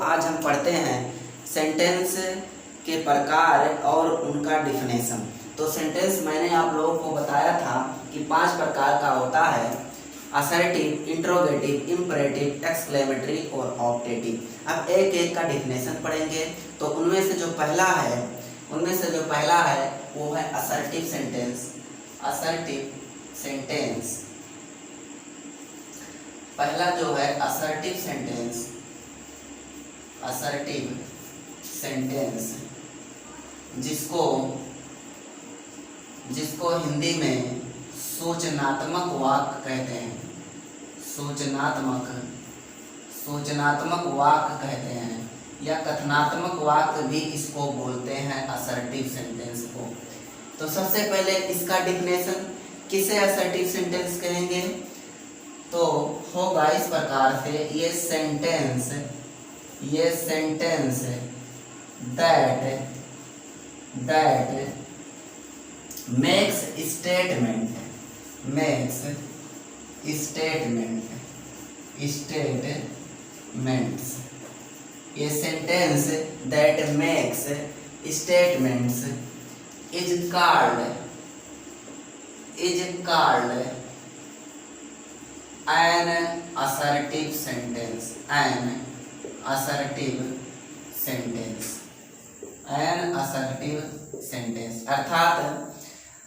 आज हम पढ़ते हैं सेंटेंस के प्रकार और उनका डिफिनेशन। तो सेंटेंस मैंने आप लोगों को बताया था कि 5 प्रकार का होता है: असर्टिव, इंट्रोगेटिव, इंपरेटिव, एक्सक्लेमेटरी और ऑप्टेटिव। अब एक एक का डिफिनेशन पढ़ेंगे। तो उनमें से जो पहला है वो है असर्टिव सेंटेंस। असर्टिव सेंटेंस पहला जो है असर्टिव सेंटेंस जिसको हिंदी में सूचनात्मक वाक्य कहते हैं। सूचनात्मक वाक्य कहते हैं या कथनात्मक वाक्य भी इसको बोलते हैं, असर्टिव सेंटेंस को। तो सबसे पहले इसका डिफिनेशन, किसे असर्टिव सेंटेंस कहेंगे, तो होगा इस प्रकार से: ये सेंटेंस दैट मेक्स स्टेटमेंट्स। ये sentence that makes statements is called an assertive sentence।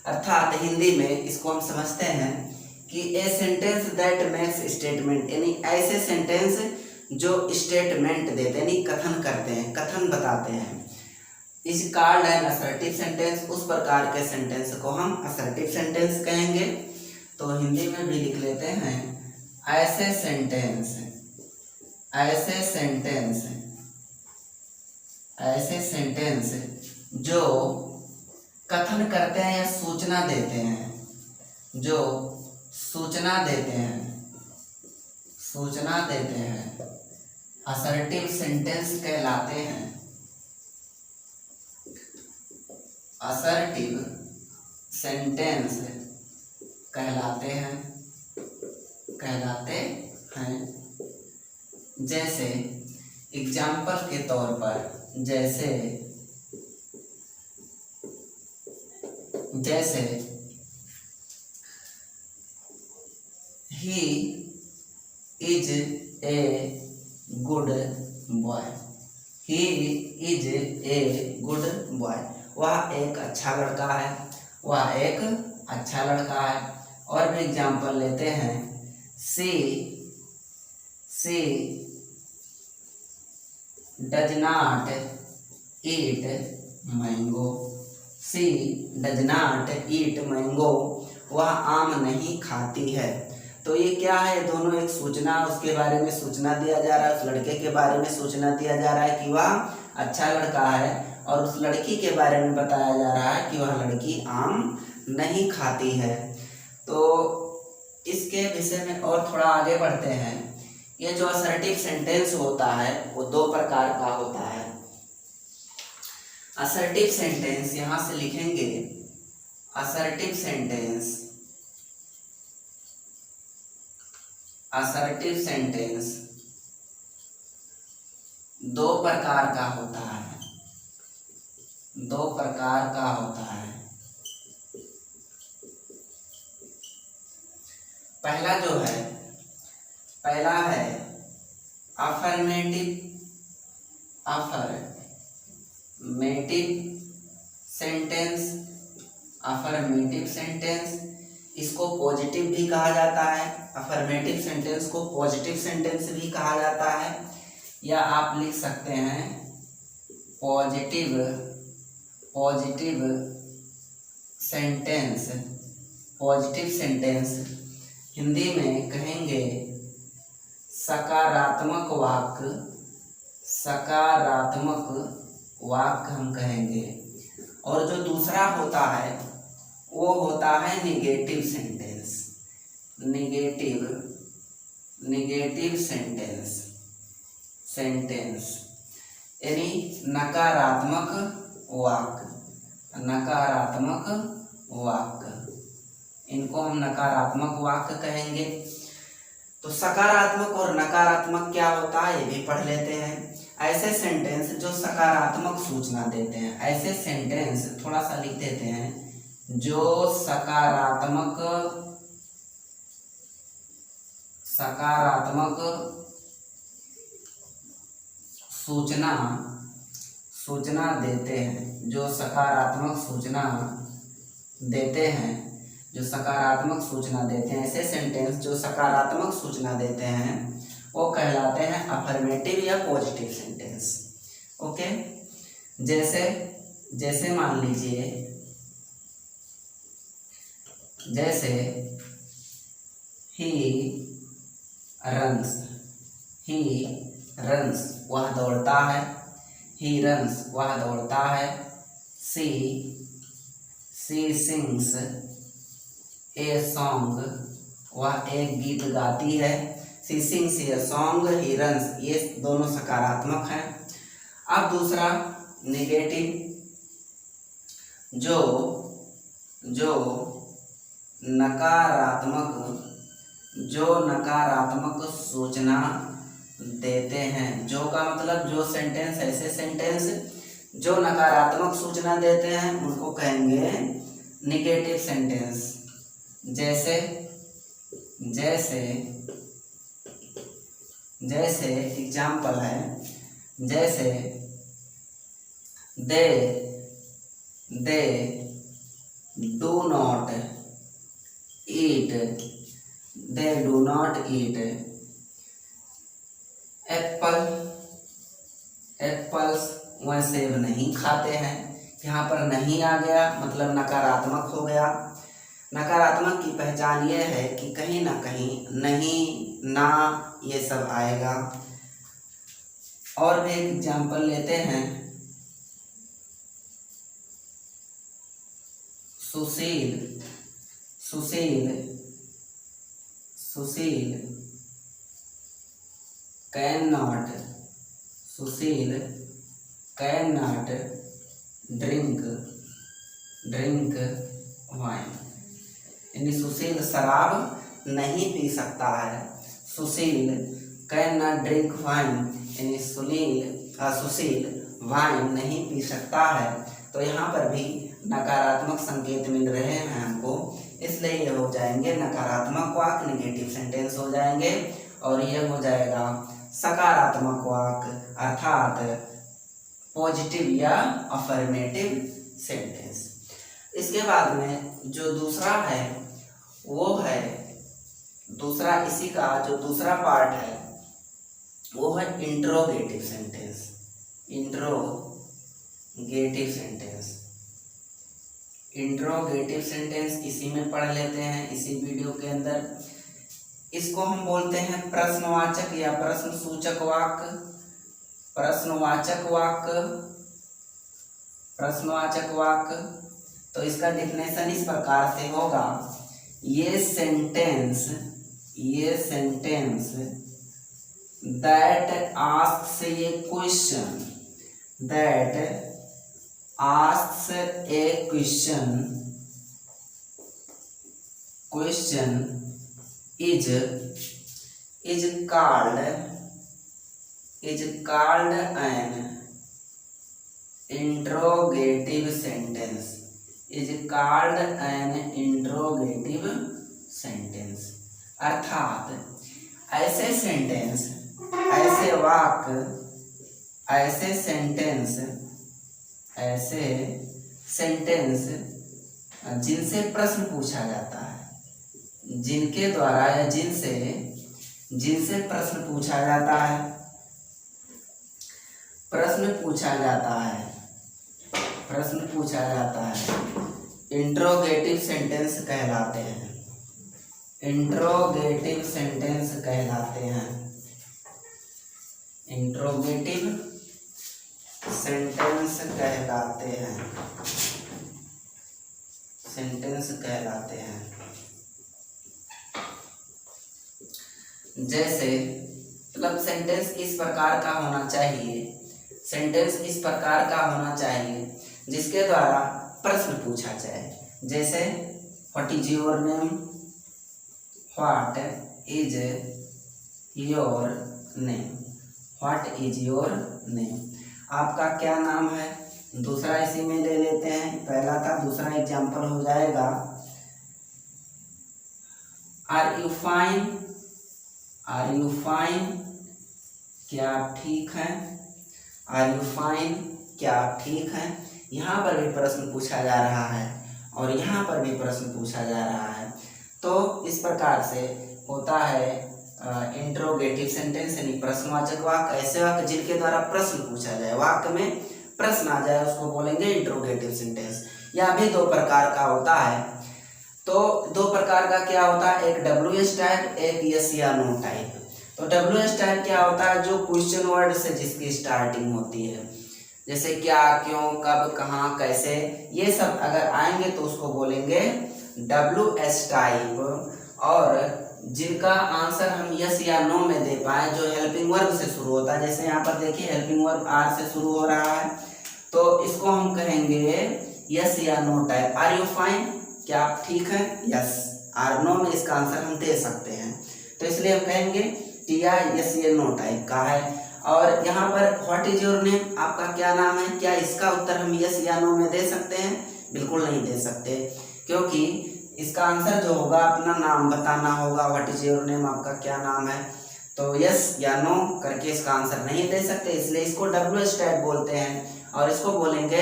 अर्थात हिंदी में इसको हम समझते हैं कि a sentence that makes statement, यानी ऐसे सेंटेंस जो स्टेटमेंट देते हैं, यानी कथन करते हैं, कथन बताते हैं। इस कॉल्ड एन असर्टिव सेंटेंस, उस प्रकार के सेंटेंस को हम असर्टिव सेंटेंस कहेंगे। तो हिंदी में भी लिख लेते हैं: ऐसे सेंटेंस जो कथन करते हैं या सूचना देते हैं, असर्टिव सेंटेंस कहलाते हैं। असर्टिव सेंटेंस कहलाते हैं। जैसे एग्जाम्पल के तौर पर, जैसे he is a good boy। वह एक अच्छा लड़का है। और भी एग्जाम्पल लेते हैं: she does not eat mango। वह आम नहीं खाती है। तो ये क्या है, दोनों एक सूचना, उसके बारे में सूचना दिया जा रहा है, उस लड़के के बारे में सूचना दिया जा रहा है कि वह अच्छा लड़का है, और उस लड़की के बारे में बताया जा रहा है कि वह लड़की आम नहीं खाती है। तो इसके विषय में और थोड़ा आगे बढ़ते हैं। ये जो असर्टिव सेंटेंस होता है वो 2 प्रकार का होता है। असर्टिव सेंटेंस, यहां से लिखेंगे असर्टिव सेंटेंस 2 प्रकार का होता है। पहला है अफर्मेटिव सेंटेंस। इसको पॉजिटिव भी कहा जाता है। अफर्मेटिव सेंटेंस को पॉजिटिव सेंटेंस भी कहा जाता है, या आप लिख सकते हैं पॉजिटिव सेंटेंस। हिंदी में कहेंगे सकारात्मक वाक्य हम कहेंगे। और जो दूसरा होता है वो होता है निगेटिव सेंटेंस, यानी नकारात्मक वाक्य। इनको हम नकारात्मक वाक्य कहेंगे। तो सकारात्मक और नकारात्मक क्या होता है ये भी पढ़ लेते हैं। ऐसे सेंटेंस जो सकारात्मक सूचना देते हैं, ऐसे सेंटेंस थोड़ा सा लिख देते हैं जो सकारात्मक सूचना देते हैं, जो सकारात्मक सूचना देते हैं, जो सकारात्मक सूचना देते हैं, ऐसे सेंटेंस जो सकारात्मक सूचना देते हैं वो कहलाते हैं अफर्मेटिव या पॉजिटिव सेंटेंस। ओके, जैसे मान लीजिए, जैसे ही रन्स वह दौड़ता है, ही रन्स वह दौड़ता है, सी सिंग्स ए सॉन्ग वह एक गीत गाती है, she sings a song, he runs, ये दोनों सकारात्मक हैं। अब दूसरा नेगेटिव, जो नकारात्मक सूचना देते हैं, जो का मतलब जो सेंटेंस, ऐसे सेंटेंस जो नकारात्मक सूचना देते हैं उनको कहेंगे नेगेटिव सेंटेंस। जैसे एग्जाम्पल है, जैसे they do not eat apples, वह सेब नहीं खाते हैं। यहाँ पर नहीं आ गया मतलब नकारात्मक हो गया। नकारात्मक की पहचान ये है कि कहीं ना कहीं नहीं, ना, ये सब आएगा। और भी एक एग्जाम्पल लेते हैं, सुशील कैन नॉट ड्रिंक वाइन, यानी सुशील शराब नहीं पी सकता है। सुशील कैन नॉट ड्रिंक वाइन, यानी सुशील वाइन नहीं पी सकता है। तो यहाँ पर भी नकारात्मक संकेत मिल रहे हैं हमको, इसलिए ये हो जाएंगे नकारात्मक वाक्य, नेगेटिव सेंटेंस हो जाएंगे, और ये हो जाएगा सकारात्मक वाक्य अर्थात पॉजिटिव या अफर्मेटिव सेंटेंस। इसके बाद में जो दूसरा है वो है, दूसरा इसी का जो दूसरा पार्ट है वो है इंट्रोगेटिव सेंटेंस। इंट्रोगेटिव सेंटेंस इसी में पढ़ लेते हैं, इसी वीडियो के अंदर। इसको हम बोलते हैं प्रश्नवाचक या प्रश्नसूचक वाक्य। प्रश्नवाचक वाक्य तो इसका डिफिनेशन इस प्रकार से होगा, ये sentence that asks a question is called an interrogative sentence। अर्थात ऐसे सेंटेंस, ऐसे वाक्य, ऐसे सेंटेंस जिनसे प्रश्न पूछा जाता है, जिनके द्वारा या जिनसे प्रश्न पूछा जाता है, इंट्रोगेटिव सेंटेंस कहलाते हैं। इंट्रोगेटिव सेंटेंस कहलाते हैं। जैसे मतलब सेंटेंस इस प्रकार का होना चाहिए, जिसके द्वारा प्रश्न पूछा जाए। जैसे what is your name, what is your name, what is your name, आपका क्या नाम है। दूसरा इसी में ले लेते हैं, पहला था, दूसरा एग्जाम्पल हो जाएगा are you fine, are you fine, क्या आप ठीक हैं, आर यू फाइन, क्या आप ठीक हैं। यहाँ पर भी प्रश्न पूछा जा रहा है और यहाँ पर भी प्रश्न पूछा जा रहा है। तो इस प्रकार से होता है इंट्रोगेटिव सेंटेंस यानी प्रश्नवाचक वाक्य। ऐसे वाक्य जिनके द्वारा प्रश्न पूछा जाए, वाक्य में प्रश्न आ जाए, उसको बोलेंगे इंट्रोगेटिव सेंटेंस। यह भी दो प्रकार का होता है। तो दो प्रकार का क्या होता है, एक WH टाइप, एक यस या नो टाइप। तो WH टाइप क्या होता है, जो क्वेश्चन वर्ड से जिसकी स्टार्टिंग होती है, जैसे क्या, क्यों, कब, कहाँ, कैसे, ये सब अगर आएंगे तो उसको बोलेंगे WH टाइप। और जिनका आंसर हम यस या नो में दे पाए, जो हेल्पिंग वर्ब से शुरू होता है, जैसे यहाँ पर देखिए हेल्पिंग वर्ब आर से शुरू हो रहा है, तो इसको हम कहेंगे यस या no type. Are you fine, क्या आप ठीक है, यस। आर नो में इसका आंसर हम दे सकते हैं, तो इसलिए हम कहेंगे कि यह यस या नो टाइप का है। और यहाँ पर व्हाट इज योर नेम, आपका क्या नाम है, क्या इसका उत्तर हम यस या नो में दे सकते हैं, बिल्कुल नहीं दे सकते, क्योंकि इसका आंसर जो होगा अपना नाम बताना होगा। व्हाट इज योर नेम, आपका क्या नाम है, तो यस या नो करके इसका आंसर नहीं दे सकते, इसलिए इसको WH टाइप बोलते हैं। और इसको बोलेंगे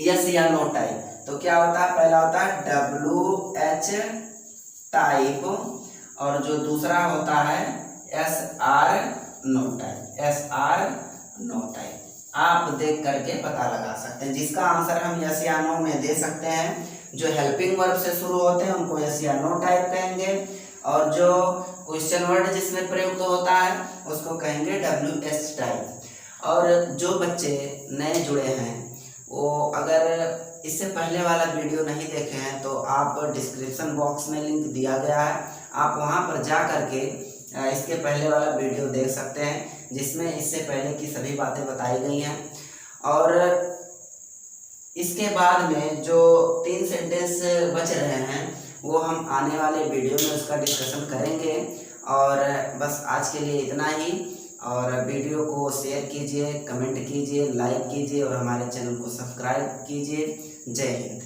यस या नो टाइप। तो क्या होता है, पहला होता है WH टाइप और जो दूसरा होता है SR no type, SR no type. आप देख करके पता लगा सकते हैं, जिसका आंसर हम यस या नो में दे सकते हैं, जो हेल्पिंग वर्ब से शुरू होते हैं उनको यस या नो टाइप कहेंगे, और जो क्वेश्चन वर्ड जिसमें प्रयुक्त होता है उसको कहेंगे WH टाइप। और जो बच्चे नए जुड़े हैं वो अगर इससे पहले वाला वीडियो नहीं देखे हैं तो आप डिस्क्रिप्शन बॉक्स में लिंक दिया गया है, आप वहां पर जा करके इसके पहले वाला वीडियो देख सकते हैं, जिसमें इससे पहले की सभी बातें बताई गई हैं। और इसके बाद में जो 3 सेंटेंस बच रहे हैं वो हम आने वाले वीडियो में उसका डिस्कशन करेंगे। और बस आज के लिए इतना ही, और वीडियो को शेयर कीजिए, कमेंट कीजिए, लाइक कीजिए और हमारे चैनल को सब्सक्राइब कीजिए। जय हिंद।